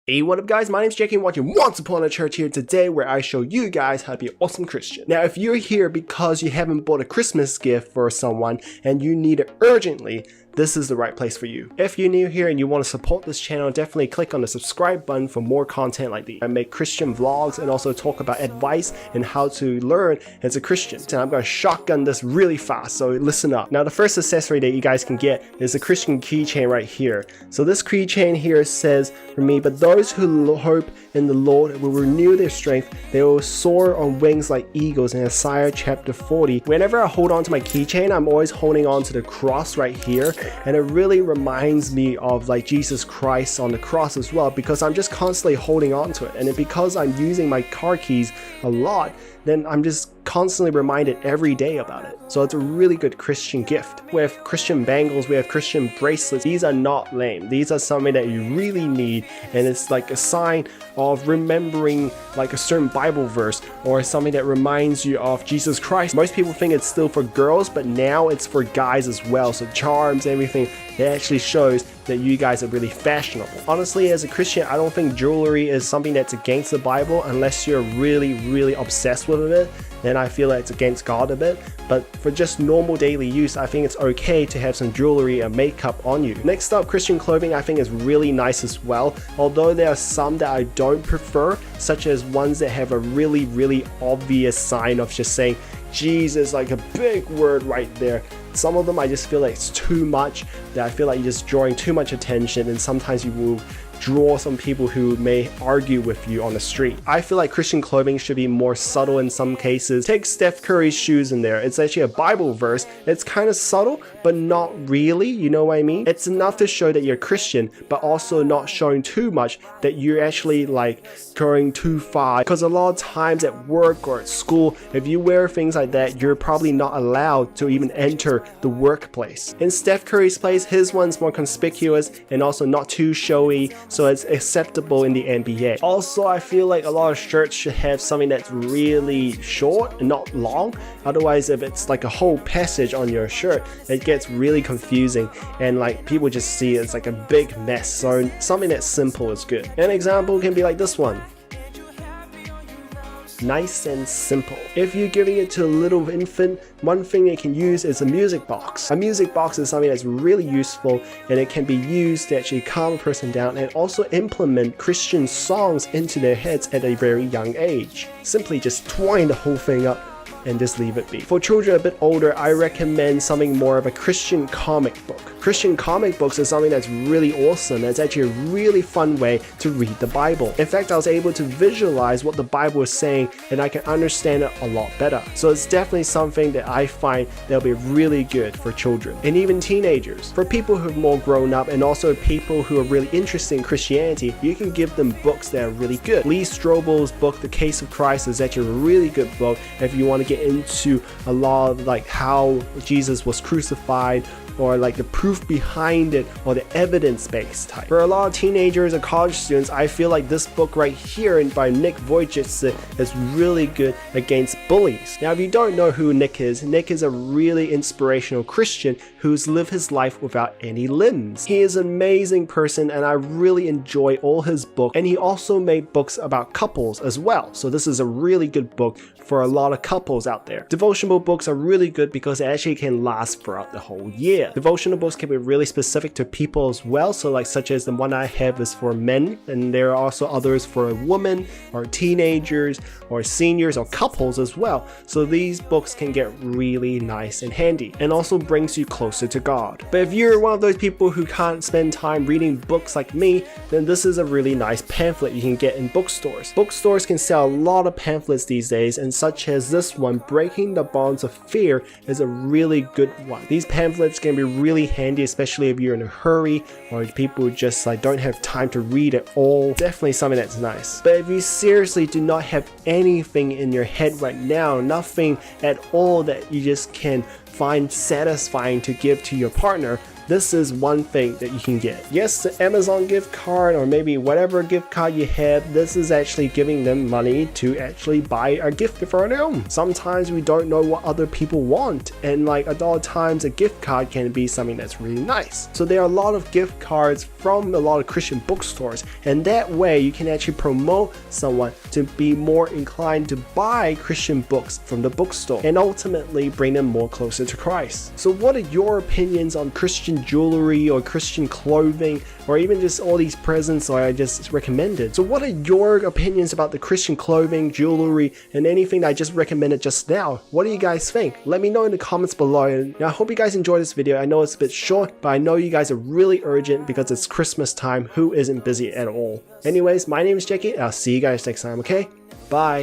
Hey, what up guys, my name's Jackie and watching Once Upon a Church here today, where I show you guys how to be an awesome Christian. Now if you're here because you haven't bought a Christmas gift for someone and you need it urgently, this is the right place for you. If you're new here and you want to support this channel, definitely click on the subscribe button for more content like these. I make Christian vlogs and also talk about advice and how to learn as a Christian. And I'm going to shotgun this really fast, so listen up. Now the first accessory that you guys can get is a Christian keychain right here. So this keychain here says for me, but those who hope in the Lord will renew their strength. They will soar on wings like eagles in Isaiah chapter 40. Whenever I hold on to my keychain, I'm always holding on to the cross right here. And it really reminds me of like Jesus Christ on the cross as well, because I'm just constantly holding on to it. And because I'm using my car keys a lot, then I'm just constantly reminded every day about it. So it's a really good Christian gift. We have Christian bangles, we have Christian bracelets. These are not lame. These are something that you really need, and it's like a sign of remembering like a certain Bible verse or something that reminds you of Jesus Christ. Most people think it's still for girls, but now it's for guys as well. So charms, everything, it actually shows that you guys are really fashionable. Honestly, as a Christian, I don't think jewelry is something that's against the Bible unless you're really obsessed with it. Then I feel like it's against God a bit. But for just normal daily use, I think it's okay to have some jewelry and makeup on you. Next up, Christian clothing I think is really nice as well, although there are some that I don't prefer, such as ones that have a really obvious sign of just saying Jesus, like a big word right there. Some of them I just feel like it's too much, that I feel like you're just drawing too much attention, and sometimes you will draw some people who may argue with you on the street. I feel like Christian clothing should be more subtle in some cases. Take Steph Curry's shoes in there. It's actually a Bible verse. It's kind of subtle, but not really, you know what I mean? It's enough to show that you're Christian, but also not showing too much that you're actually like going too far. Because a lot of times at work or at school, if you wear things like that, you're probably not allowed to even enter the workplace. In Steph Curry's place, his one's more conspicuous and also not too showy, so it's acceptable in the NBA. Also, I feel like a lot of shirts should have something that's really short and not long. Otherwise, if it's like a whole passage on your shirt, it gets really confusing and like people just see it's like a big mess. So something that's simple is good. An example can be like this one. Nice and simple. If you're giving it to a little infant, one thing it can use is a music box. A music box is something that's really useful, and it can be used to actually calm a person down and also implement Christian songs into their heads at a very young age. Simply just twine the whole thing up and just leave it be. For children a bit older, I recommend something more of a Christian comic book. Christian comic books is something that's really awesome. It's actually a really fun way to read the Bible. In fact, I was able to visualize what the Bible is saying, and I can understand it a lot better. So it's definitely something that I find that'll be really good for children and even teenagers. For people who have more grown up and also people who are really interested in Christianity, you can give them books that are really good. Lee Strobel's book, The Case of Christ, is actually a really good book if you want to get into a lot of like how Jesus was crucified, or like the proof behind it, or the evidence-based type. For a lot of teenagers and college students, I feel like this book right here by Nick Vujicic is really good against bullies. Now if you don't know who Nick is a really inspirational Christian who's lived his life without any limbs. He is an amazing person and I really enjoy all his books, and he also made books about couples as well. So this is a really good book for a lot of couples out there. Devotional books are really good because it actually can last throughout the whole year. Devotional books can be really specific to people as well, so like such as the one I have is for men, and there are also others for women or teenagers or seniors or couples as well. So these books can get really nice and handy and also brings you closer to God. But if you're one of those people who can't spend time reading books like me, then this is a really nice pamphlet you can get in bookstores. Bookstores can sell a lot of pamphlets these days, and such as this one, Breaking the Bonds of Fear, is a really good one. These pamphlets can be really handy, especially if you're in a hurry or people just like don't have time to read it all. Definitely something that's nice. But if you seriously do not have anything in your head right now, nothing at all that you just can find satisfying to give to your partner, this is one thing that you can get. Yes, the Amazon gift card or maybe whatever gift card you have, this is actually giving them money to actually buy a gift for their own. Sometimes we don't know what other people want, and like a lot of times a gift card can be something that's really nice. So there are a lot of gift cards from a lot of Christian bookstores, and that way you can actually promote someone to be more inclined to buy Christian books from the bookstore and ultimately bring them more closer to Christ. So what are your opinions on Christian jewelry or Christian clothing, or even just all these presents I just recommended? So what are your opinions about the Christian clothing, jewelry, and anything that I just recommended just now? What do you guys think? Let me know in the comments below, and I hope you guys enjoyed this video. I know it's a bit short, but I know you guys are really urgent because it's Christmas time. Who isn't busy at all? Anyways, my name is Jackie, and I'll see you guys next time, okay? Bye!